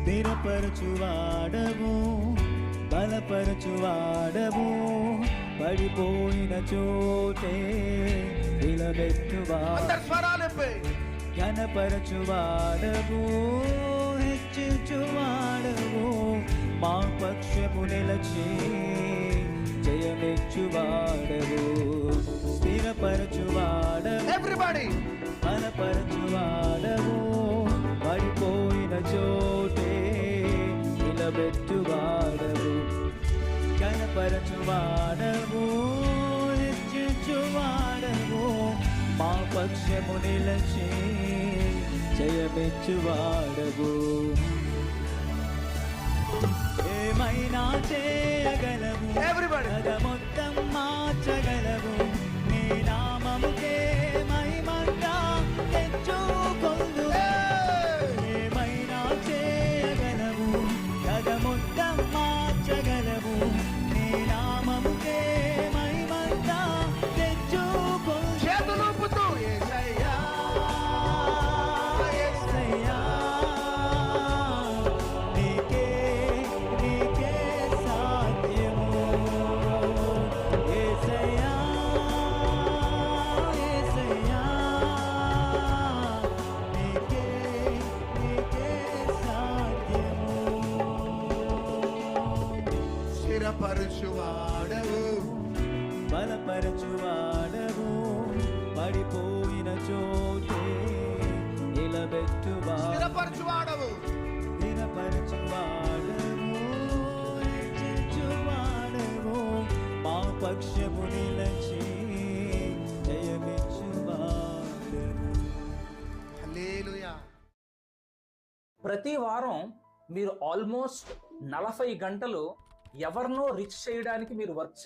స్థిరపరచువాడవు, బలపరచువాడవు, పడిపోయిన చోటే నిలబెట్టువాడవు, ఘనపరచువాడవు, హెచ్చించువాడవు, మా పక్షము నిలచి జయమెచ్చువాడవు, స్థిరపరచువాడవు, బలపరచువాడవు, పడిపోయిన చోటే నిలబెట్టువాడవు, ఘనపరచువాడవు, హెచ్చించువాడవు, మా పక్షము నిలచి జయమెచ్చువాడవు. ఏమైనా చేయగలవు, మొత్తం మార్చగలవు, నీ నామముకే మహిమంతా తెచ్చుకొందు. ఏమైనా చేయగలవు, మొత్తం మార్చగలవు, నీ నామముకే మహిమంతా తెచ్చుకొందు. చేతులుపుతూ యేసయ్యా యేసయ్యా, నీకే నీకే సాధ్యము. యేసయ్యా యేసయ్యా, నీకే నీకే సాధ్యము. స్థిరపరచువాడవు, బలపరచువాడవు, పడిపోయిన చోటే నిలబెట్టువాడవు, స్థిరపరచువాడవు, హెచ్చించువాడవు, మా పక్షము నిలచి జయమిచ్చువాడవు. హల్లెలూయా. ప్రతి వారం మీరు ఆల్మోస్ట్ 40 గంటలు ఎవరినో రీచ్ చేయడానికి మీరు వర్క్